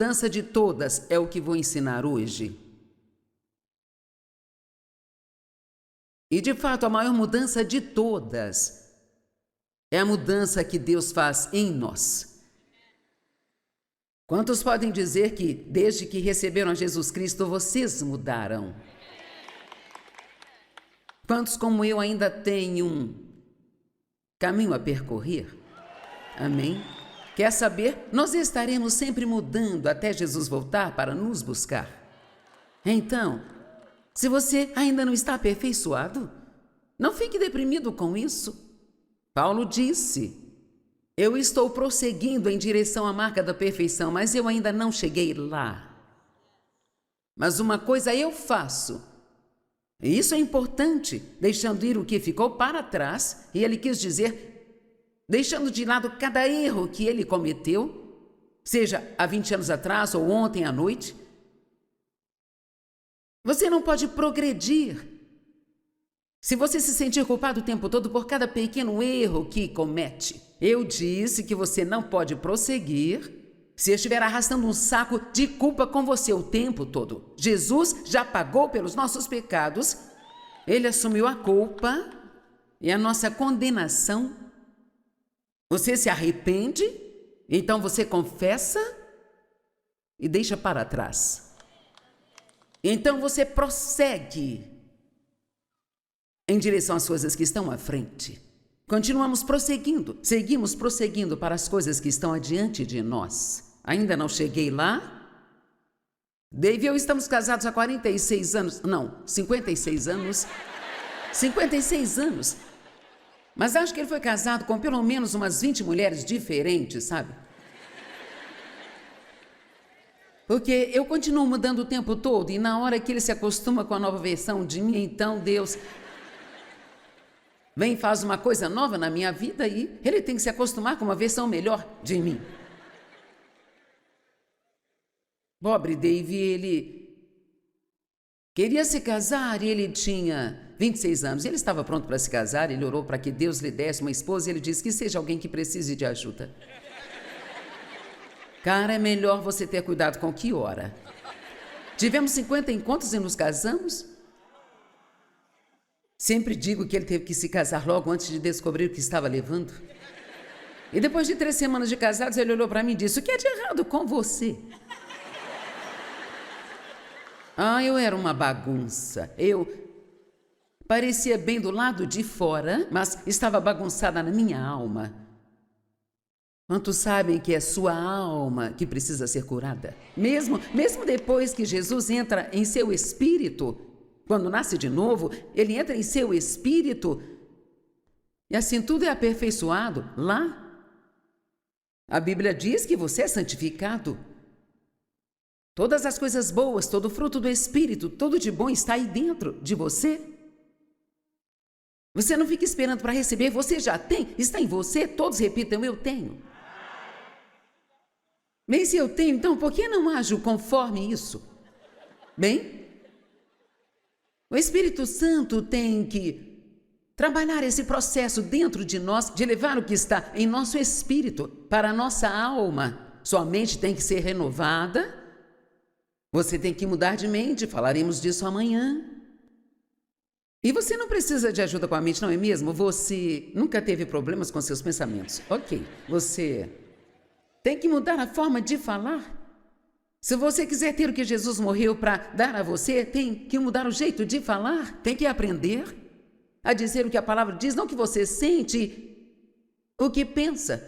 mudança de todas é o que vou ensinar hoje. E de fato, a maior mudança de todas é a mudança que Deus faz em nós. Quantos podem dizer que, desde que receberam a Jesus Cristo, vocês mudaram? Quantos, como eu, ainda têm um caminho a percorrer? Amém? Quer saber? Nós estaremos sempre mudando até Jesus voltar para nos buscar. Então, se você ainda não está aperfeiçoado, não fique deprimido com isso. Paulo disse: eu estou prosseguindo em direção à marca da perfeição, mas eu ainda não cheguei lá. Mas uma coisa eu faço, e isso é importante, deixando ir o que ficou para trás, e ele quis dizer, deixando de lado cada erro que ele cometeu, seja há 20 anos atrás ou ontem à noite. Você não pode progredir se você se sentir culpado o tempo todo por cada pequeno erro que comete. Eu disse que você não pode prosseguir se estiver arrastando um saco de culpa com você o tempo todo. Jesus já pagou pelos nossos pecados, ele assumiu a culpa e a nossa condenação. Você se arrepende, então você confessa e deixa para trás. Então você prossegue em direção às coisas que estão à frente. Continuamos prosseguindo, seguimos prosseguindo para as coisas que estão adiante de nós. Ainda não cheguei lá? Dave e eu estamos casados há 46 anos, não, 56 anos. 56 anos. Mas acho que ele foi casado com pelo menos umas 20 mulheres diferentes, sabe? Porque eu continuo mudando o tempo todo e na hora que ele se acostuma com a nova versão de mim, então Deus vem e faz uma coisa nova na minha vida e ele tem que se acostumar com uma versão melhor de mim. Pobre Dave, ele queria se casar e ele tinha 26 anos. Ele estava pronto para se casar, ele orou para que Deus lhe desse uma esposa e ele disse que seja alguém que precise de ajuda. Cara, é melhor você ter cuidado com o que ora. Tivemos 50 encontros e nos casamos. Sempre digo que ele teve que se casar logo antes de descobrir o que estava levando. E depois de 3 semanas de casados, ele olhou para mim e disse: o que é de errado com você? Eu era uma bagunça. Eu parecia bem do lado de fora, mas estava bagunçada na minha alma. Quantos sabem que é sua alma que precisa ser curada? Mesmo depois que Jesus entra em seu espírito, quando nasce de novo, ele entra em seu espírito e assim tudo é aperfeiçoado lá. A Bíblia diz que você é santificado. Todas as coisas boas, todo o fruto do Espírito, tudo de bom está aí dentro de você. Você não fica esperando para receber, você já tem, está em você, todos repitam: eu tenho. Bem, se eu tenho, então por que não ajo conforme isso? Bem, o Espírito Santo tem que trabalhar esse processo dentro de nós, de levar o que está em nosso espírito para a nossa alma. Sua mente tem que ser renovada, você tem que mudar de mente, falaremos disso amanhã. E você não precisa de ajuda com a mente, não é mesmo? Você nunca teve problemas com seus pensamentos. Ok, você tem que mudar a forma de falar. Se você quiser ter o que Jesus morreu para dar a você, tem que mudar o jeito de falar. Tem que aprender a dizer o que a palavra diz, não o que você sente, o que pensa.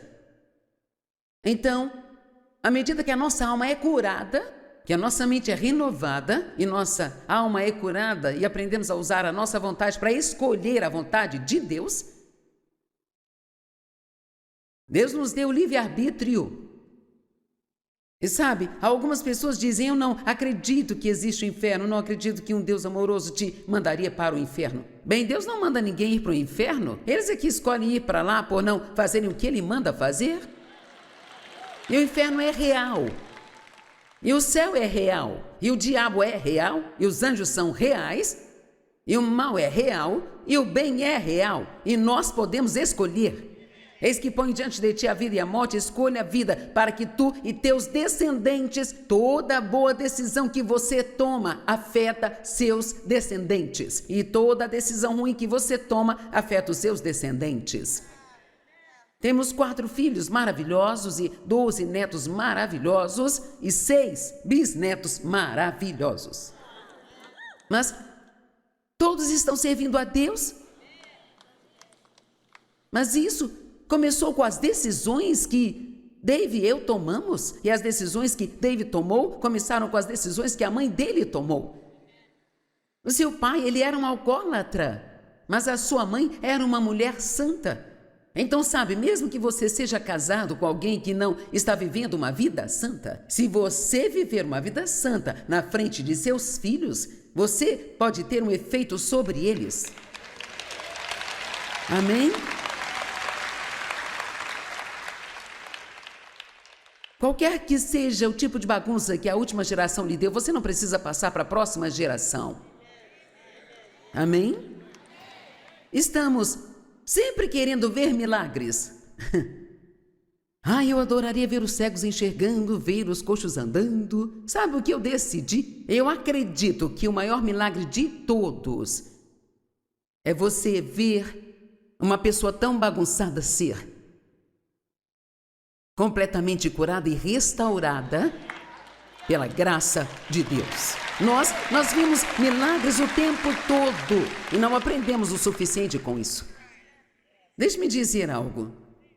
Então, à medida que a nossa alma é curada, que a nossa mente é renovada e nossa alma é curada e aprendemos a usar a nossa vontade para escolher a vontade de Deus, Deus nos deu livre-arbítrio. E sabe, algumas pessoas dizem: eu não acredito que existe o inferno, não acredito que um Deus amoroso te mandaria para o inferno. Bem, Deus não manda ninguém ir para o inferno. Eles é que escolhem ir para lá por não fazerem o que Ele manda fazer. E o inferno é real. E o céu é real. E o diabo é real. E os anjos são reais. E o mal é real. E o bem é real. E nós podemos escolher. Eis que põe diante de ti a vida e a morte, escolha a vida, para que tu e teus descendentes, toda boa decisão que você toma afeta seus descendentes. E toda decisão ruim que você toma afeta os seus descendentes. Temos 4 filhos maravilhosos e 12 netos maravilhosos e 6 bisnetos maravilhosos. Mas todos estão servindo a Deus? Mas isso começou com as decisões que Dave e eu tomamos, e as decisões que Dave tomou começaram com as decisões que a mãe dele tomou. O seu pai, ele era um alcoólatra, mas a sua mãe era uma mulher santa. Então, sabe, mesmo que você seja casado com alguém que não está vivendo uma vida santa, se você viver uma vida santa na frente de seus filhos, você pode ter um efeito sobre eles. Amém? Qualquer que seja o tipo de bagunça que a última geração lhe deu, você não precisa passar para a próxima geração. Amém? Estamos sempre querendo ver milagres. Eu adoraria ver os cegos enxergando, ver os coxos andando. Sabe o que eu decidi? Eu acredito que o maior milagre de todos é você ver uma pessoa tão bagunçada ser completamente curada e restaurada pela graça de Deus. Nós vimos milagres o tempo todo e não aprendemos o suficiente com isso. Deixe-me dizer algo.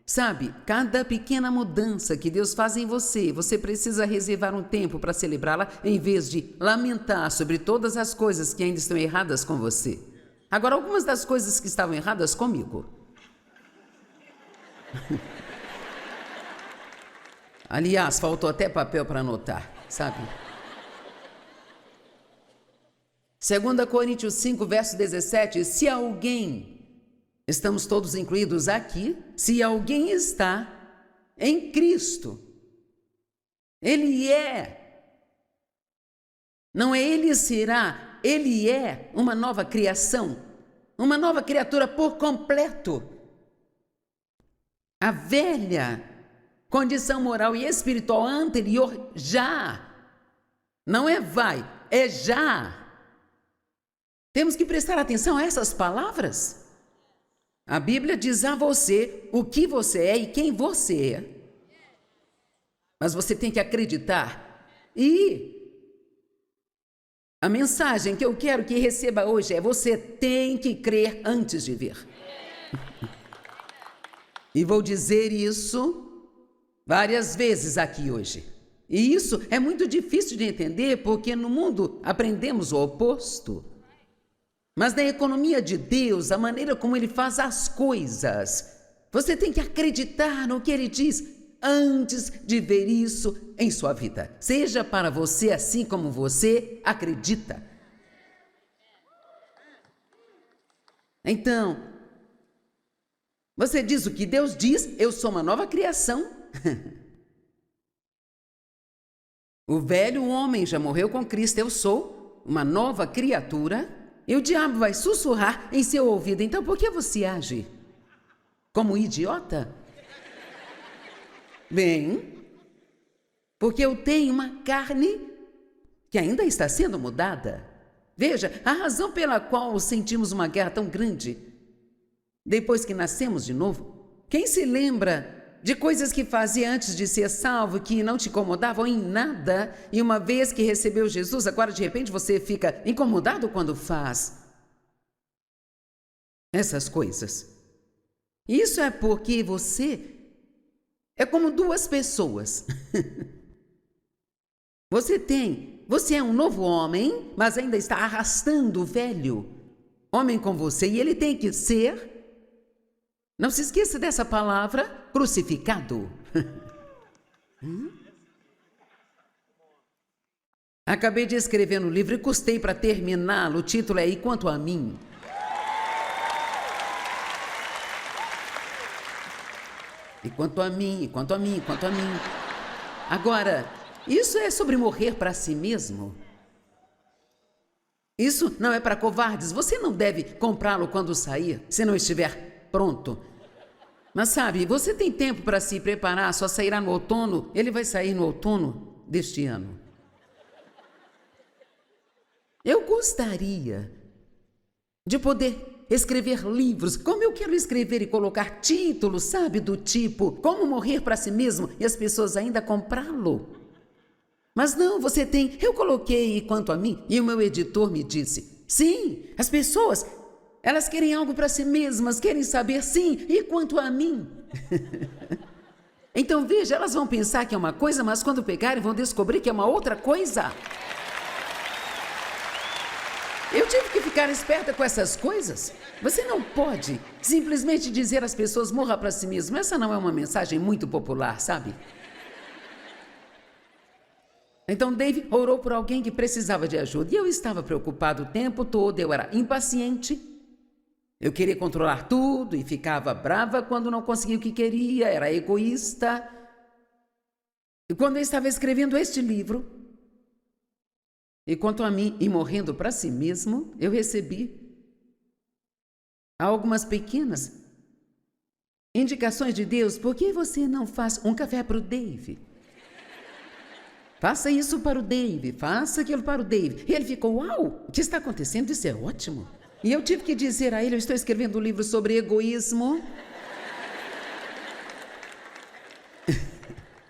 Sabe, cada pequena mudança que Deus faz em você, você precisa reservar um tempo para celebrá-la em vez de lamentar sobre todas as coisas que ainda estão erradas com você. Agora, algumas das coisas que estavam erradas comigo. Aliás, faltou até papel para anotar, sabe? 2 Coríntios 5, verso 17, se alguém, estamos todos incluídos aqui, se alguém está em Cristo, ele é, não é ele será, ele é uma nova criação, uma nova criatura por completo. A velha condição moral e espiritual anterior já, não é vai, é já. Temos que prestar atenção a essas palavras. A Bíblia diz a você o que você é e quem você é. Mas você tem que acreditar. E a mensagem que eu quero que receba hoje é: você tem que crer antes de ver. E vou dizer isso várias vezes aqui hoje. E isso é muito difícil de entender porque no mundo aprendemos o oposto. Mas na economia de Deus, a maneira como Ele faz as coisas, você tem que acreditar no que Ele diz antes de ver isso em sua vida. Seja para você assim como você acredita. Então, você diz o que Deus diz, eu sou uma nova criação. O velho homem já morreu com Cristo, eu sou uma nova criatura, e o diabo vai sussurrar em seu ouvido. Então por que você age como idiota? Bem, porque eu tenho uma carne que ainda está sendo mudada. Veja, a razão pela qual sentimos uma guerra tão grande depois que nascemos de novo. Quem se lembra de coisas que fazia antes de ser salvo, que não te incomodavam em nada, e uma vez que recebeu Jesus, agora de repente você fica incomodado quando faz essas coisas? Isso é porque você é como duas pessoas. Você é um novo homem, mas ainda está arrastando o velho homem com você, e ele tem que ser, não se esqueça dessa palavra, crucificado. Acabei de escrever no livro e custei para terminá-lo. O título é E Quanto a Mim. E quanto a mim, e quanto a mim, e quanto a mim. Agora, isso é sobre morrer para si mesmo. Isso não é para covardes. Você não deve comprá-lo quando sair, se não estiver pronto. Mas sabe, você tem tempo para se preparar, só sairá no outono. Ele vai sair no outono deste ano. Eu gostaria de poder escrever livros, como eu quero escrever e colocar títulos, sabe, do tipo Como Morrer para Si Mesmo e as pessoas ainda comprá-lo. Mas não, você tem. Eu coloquei quanto a mim e o meu editor me disse: sim, as pessoas, elas querem algo para si mesmas, querem saber sim, e quanto a mim? Então veja, elas vão pensar que é uma coisa, mas quando pegarem vão descobrir que é uma outra coisa. Eu tive que ficar esperta com essas coisas. Você não pode simplesmente dizer às pessoas morra para si mesmo. Essa não é uma mensagem muito popular, sabe? Então Dave orou por alguém que precisava de ajuda e eu estava preocupado o tempo todo, eu era impaciente, eu queria controlar tudo e ficava brava quando não conseguia o que queria, era egoísta. E quando eu estava escrevendo este livro, e quanto a mim, e morrendo para si mesmo, eu recebi algumas pequenas indicações de Deus. Por que você não faz um café para o Dave? Faça isso para o Dave, faça aquilo para o Dave. E ele ficou, uau, o que está acontecendo? Isso é ótimo. E eu tive que dizer a ele, eu estou escrevendo um livro sobre egoísmo.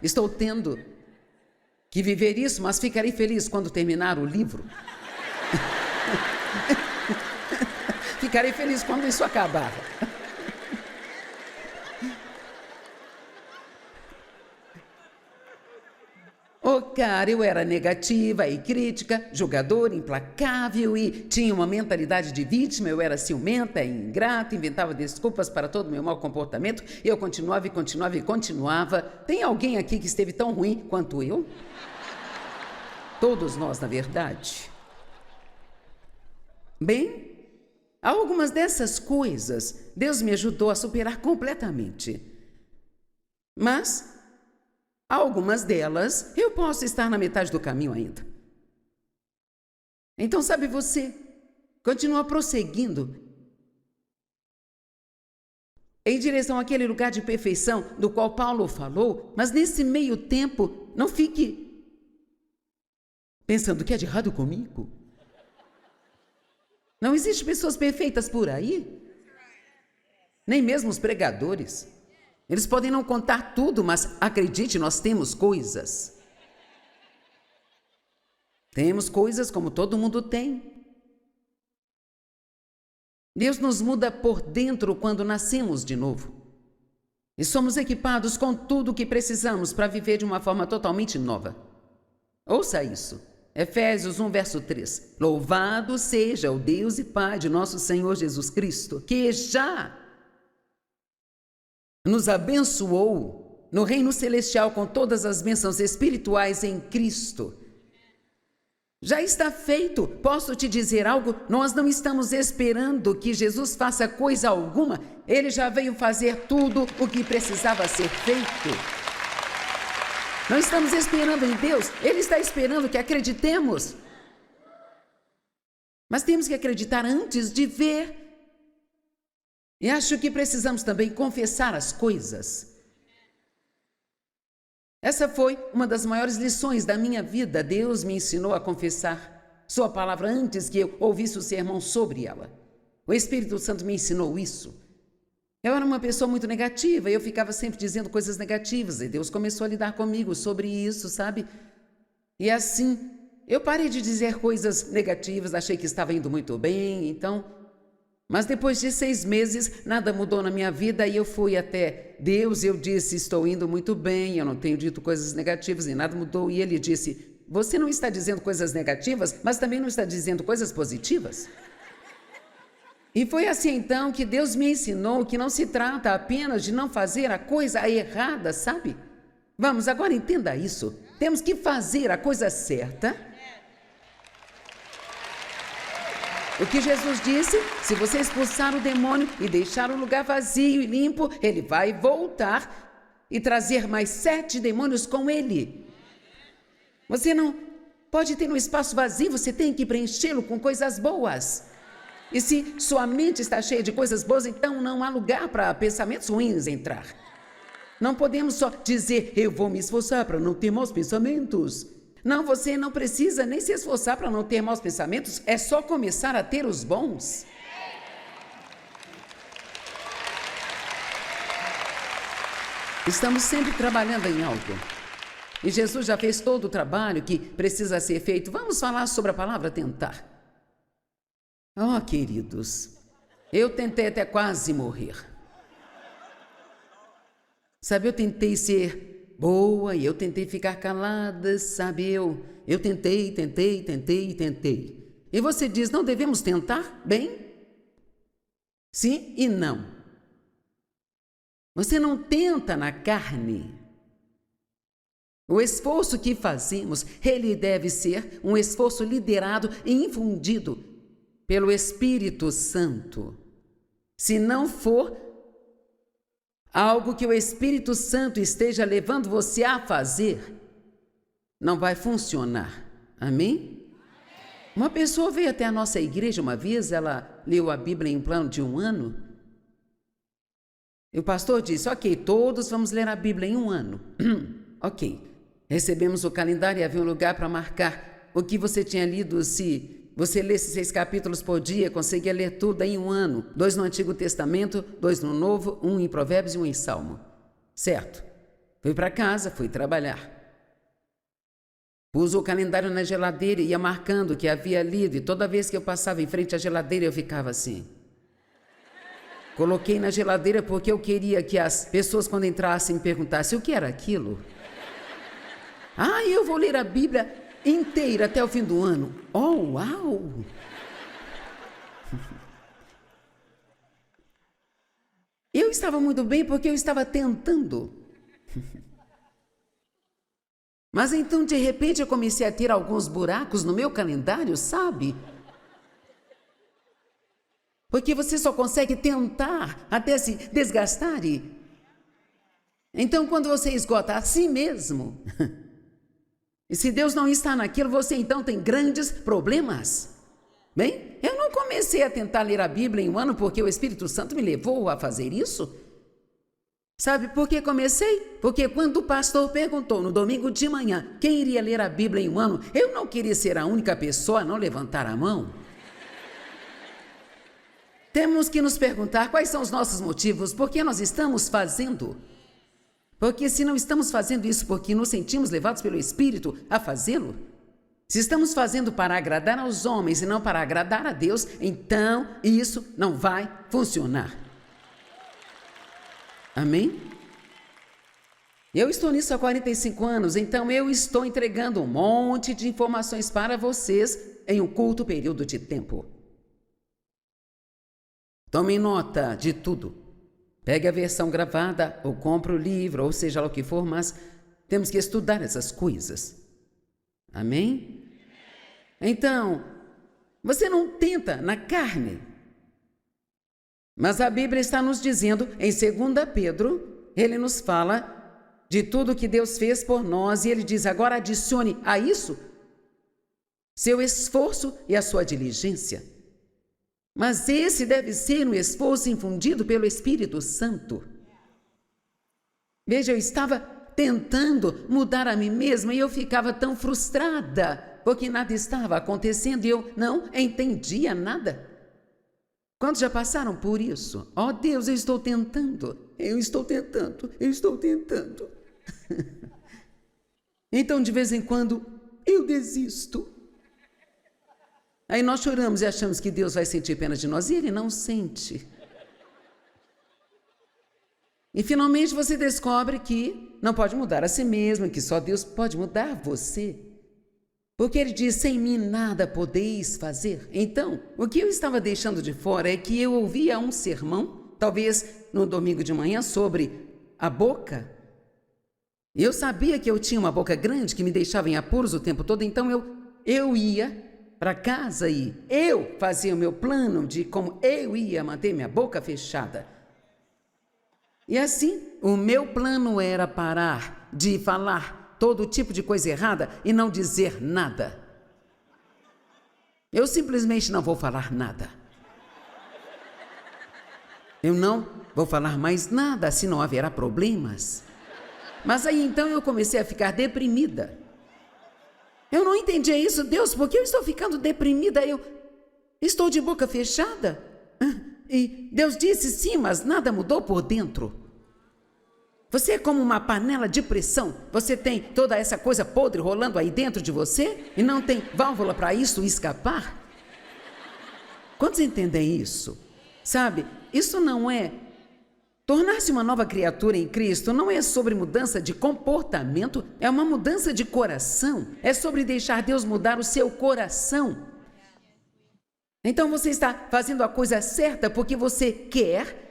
Estou tendo que viver isso, mas ficarei feliz quando terminar o livro. Ficarei feliz quando isso acabar. Oh, cara, eu era negativa e crítica, julgadora, implacável e tinha uma mentalidade de vítima. Eu era ciumenta e ingrata, inventava desculpas para todo o meu mau comportamento. Eu continuava e continuava e continuava. Tem alguém aqui que esteve tão ruim quanto eu? Todos nós, na verdade. Bem, algumas dessas coisas Deus me ajudou a superar completamente. Mas algumas delas, eu posso estar na metade do caminho ainda. Então, sabe, você continua prosseguindo em direção àquele lugar de perfeição do qual Paulo falou, mas nesse meio tempo, não fique pensando o que é de errado comigo. Não existem pessoas perfeitas por aí, nem mesmo os pregadores. Eles podem não contar tudo, mas acredite, nós temos coisas. Temos coisas como todo mundo tem. Deus nos muda por dentro quando nascemos de novo. E somos equipados com tudo o que precisamos para viver de uma forma totalmente nova. Ouça isso. Efésios 1, verso 3. Louvado seja o Deus e Pai de nosso Senhor Jesus Cristo, que já nos abençoou no reino celestial com todas as bênçãos espirituais em Cristo. Já está feito. Posso te dizer algo? Nós não estamos esperando que Jesus faça coisa alguma. Ele já veio fazer tudo o que precisava ser feito. Não estamos esperando em Deus. Ele está esperando que acreditemos. Mas temos que acreditar antes de ver. E acho que precisamos também confessar as coisas. Essa foi uma das maiores lições da minha vida. Deus me ensinou a confessar sua palavra antes que eu ouvisse o sermão sobre ela. O Espírito Santo me ensinou isso. Eu era uma pessoa muito negativa e eu ficava sempre dizendo coisas negativas. E Deus começou a lidar comigo sobre isso, sabe? E assim, eu parei de dizer coisas negativas, achei que estava indo muito bem, então... Mas depois de 6 meses, nada mudou na minha vida e eu fui até Deus e eu disse, estou indo muito bem, eu não tenho dito coisas negativas e nada mudou. E ele disse, você não está dizendo coisas negativas, mas também não está dizendo coisas positivas? E foi assim então que Deus me ensinou que não se trata apenas de não fazer a coisa errada, sabe? Vamos, agora entenda isso. Temos que fazer a coisa certa. O que Jesus disse, se você expulsar o demônio e deixar o lugar vazio e limpo, ele vai voltar e trazer mais 7 demônios com ele. Você não pode ter um espaço vazio, você tem que preenchê-lo com coisas boas. E se sua mente está cheia de coisas boas, então não há lugar para pensamentos ruins entrar. Não podemos só dizer, eu vou me esforçar para não ter maus pensamentos. Não, você não precisa nem se esforçar para não ter maus pensamentos, é só começar a ter os bons. Estamos sempre trabalhando em algo. E Jesus já fez todo o trabalho que precisa ser feito. Vamos falar sobre a palavra tentar. Oh, queridos, eu tentei até quase morrer. Sabe, eu tentei ser boa e eu tentei ficar calada, sabe, eu tentei. E você diz, não devemos tentar? Bem, sim e não. Você não tenta na carne. O esforço que fazemos, ele deve ser um esforço liderado e infundido pelo Espírito Santo. Se não for algo que o Espírito Santo esteja levando você a fazer, não vai funcionar. Amém? Uma pessoa veio até a nossa igreja uma vez, ela leu a Bíblia em um plano de 1 ano. E o pastor disse, ok, todos vamos ler a Bíblia em 1 ano. Ok. Recebemos o calendário e havia um lugar para marcar o que você tinha lido. Se você lesse 6 capítulos por dia, conseguia ler tudo em 1 ano. 2 no Antigo Testamento, 2 no Novo, 1 em Provérbios e 1 em Salmo. Certo. Fui para casa, fui trabalhar. Pus o calendário na geladeira e ia marcando o que havia lido. E toda vez que eu passava em frente à geladeira, eu ficava assim. Coloquei na geladeira porque eu queria que as pessoas, quando entrassem, perguntassem o que era aquilo. Ah, eu vou ler a Bíblia inteira até o fim do ano. Oh, uau! Eu estava muito bem porque eu estava tentando. Mas então, de repente, eu comecei a ter alguns buracos no meu calendário, sabe? Porque você só consegue tentar até se desgastar e... Então, quando você esgota a si mesmo... E se Deus não está naquilo, você então tem grandes problemas. Bem, eu não comecei a tentar ler a Bíblia em 1 ano porque o Espírito Santo me levou a fazer isso. Sabe por que comecei? Porque quando o pastor perguntou no domingo de manhã quem iria ler a Bíblia em 1 ano, eu não queria ser a única pessoa a não levantar a mão. Temos que nos perguntar quais são os nossos motivos, por que nós estamos fazendo. Porque se não estamos fazendo isso porque nos sentimos levados pelo Espírito a fazê-lo, se estamos fazendo para agradar aos homens e não para agradar a Deus, então isso não vai funcionar. Amém? Eu estou nisso há 45 anos, então eu estou entregando um monte de informações para vocês em um curto período de tempo. Tomem nota de tudo. Pegue a versão gravada ou compre o livro, ou seja lá o que for, mas temos que estudar essas coisas. Amém? Então, você não tenta na carne. Mas a Bíblia está nos dizendo, em 2 Pedro, ele nos fala de tudo que Deus fez por nós, e ele diz, agora adicione a isso seu esforço e a sua diligência. Mas esse deve ser um esforço infundido pelo Espírito Santo. Veja, eu estava tentando mudar a mim mesma e eu ficava tão frustrada, porque nada estava acontecendo e eu não entendia nada. Quantos já passaram por isso? Oh Deus, eu estou tentando. Então, de vez em quando, eu desisto. Aí nós choramos e achamos que Deus vai sentir pena de nós, e Ele não sente. E finalmente você descobre que não pode mudar a si mesmo, que só Deus pode mudar você. Porque Ele diz, sem mim nada podeis fazer. Então, o que eu estava deixando de fora é que eu ouvia um sermão, talvez no domingo de manhã, sobre a boca. E eu sabia que eu tinha uma boca grande que me deixava em apuros o tempo todo, então eu ia para casa e eu fazia o meu plano de como eu ia manter minha boca fechada. E assim, o meu plano era parar de falar todo tipo de coisa errada e não dizer nada. Eu simplesmente não vou falar nada. Eu não vou falar mais nada, se não haverá problemas. Mas aí então eu comecei a ficar deprimida. Eu não entendia isso, Deus, porque eu estou ficando deprimida, eu estou de boca fechada. E Deus disse, sim, mas nada mudou por dentro. Você é como uma panela de pressão, você tem toda essa coisa podre rolando aí dentro de você e não tem válvula para isso escapar? Quantos entendem isso? Sabe, isso não é... Tornar-se uma nova criatura em Cristo não é sobre mudança de comportamento, é uma mudança de coração. É sobre deixar Deus mudar o seu coração. Então você está fazendo a coisa certa porque você quer.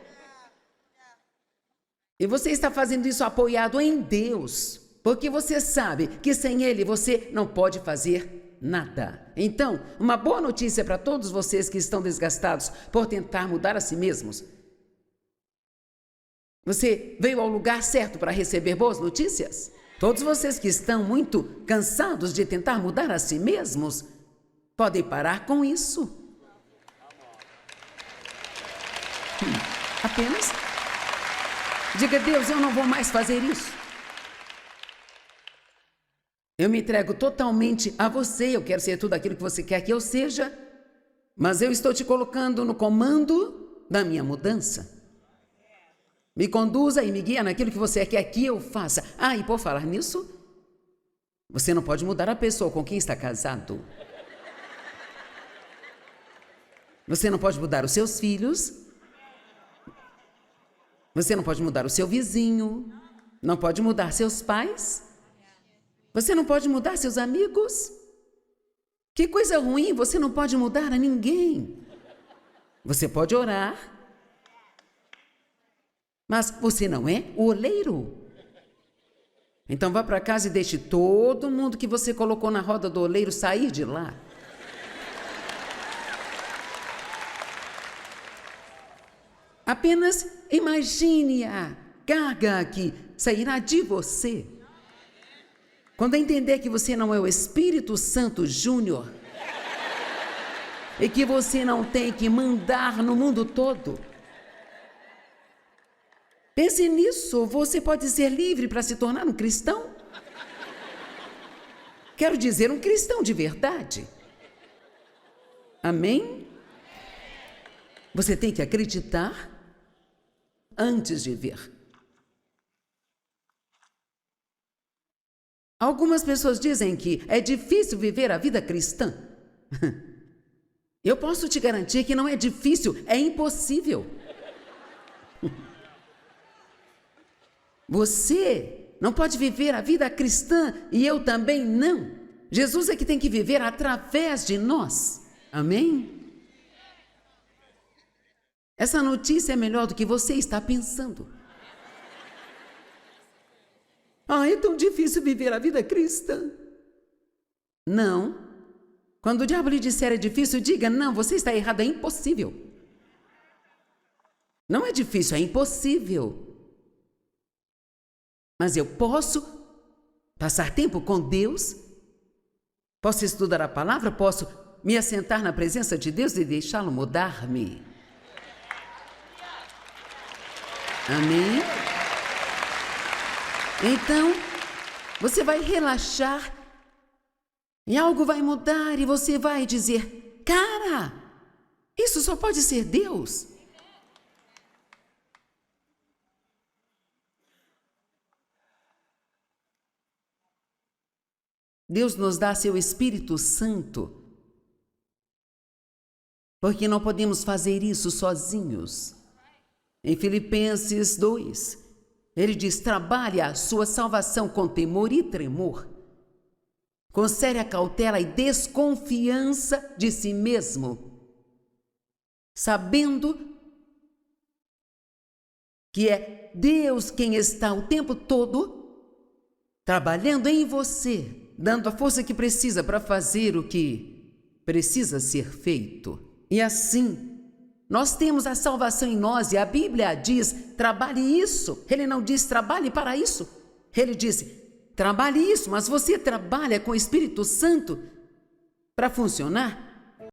E você está fazendo isso apoiado em Deus. Porque você sabe que sem Ele você não pode fazer nada. Então, uma boa notícia para todos vocês que estão desgastados por tentar mudar a si mesmos. Você veio ao lugar certo para receber boas notícias? Todos vocês que estão muito cansados de tentar mudar a si mesmos, podem parar com isso. Apenas diga, Deus, eu não vou mais fazer isso. Eu me entrego totalmente a você, eu quero ser tudo aquilo que você quer que eu seja, mas eu estou te colocando no comando da minha mudança. Me conduza e me guia naquilo que você quer que eu faça. Ah, e por falar nisso, você não pode mudar a pessoa com quem está casado. Você não pode mudar os seus filhos. Você não pode mudar o seu vizinho. Não pode mudar seus pais. Você não pode mudar seus amigos. Que coisa ruim, você não pode mudar a ninguém. Você pode orar. Mas você não é o oleiro. Então vá para casa e deixe todo mundo que você colocou na roda do oleiro sair de lá. Apenas imagine a carga que sairá de você. Quando entender que você não é o Espírito Santo Júnior e que você não tem que mandar no mundo todo. Pense nisso, você pode ser livre para se tornar um cristão. Quero dizer, um cristão de verdade. Amém? Você tem que acreditar antes de ver. Algumas pessoas dizem que é difícil viver a vida cristã. Eu posso te garantir que não é difícil, é impossível. Você não pode viver a vida cristã e eu também não. Jesus é que tem que viver através de nós. Amém? Essa notícia é melhor do que você está pensando. Ah, é tão difícil viver a vida cristã. Não. Quando o diabo lhe disser é difícil, diga, não, você está errado, é impossível. Não é difícil, é impossível. Mas eu posso passar tempo com Deus, posso estudar a palavra, posso me assentar na presença de Deus e deixá-lo mudar-me. Amém? Então, você vai relaxar e algo vai mudar e você vai dizer, cara, isso só pode ser Deus. Deus nos dá seu Espírito Santo, porque não podemos fazer isso sozinhos. Em Filipenses 2, ele diz, trabalhe a sua salvação com temor e tremor, com séria cautela e desconfiança de si mesmo, sabendo que é Deus quem está o tempo todo trabalhando em você, dando a força que precisa para fazer o que precisa ser feito. E assim, nós temos a salvação em nós e a Bíblia diz, trabalhe isso. Ele não diz, trabalhe para isso. Ele diz, trabalhe isso, mas você trabalha com o Espírito Santo para funcionar?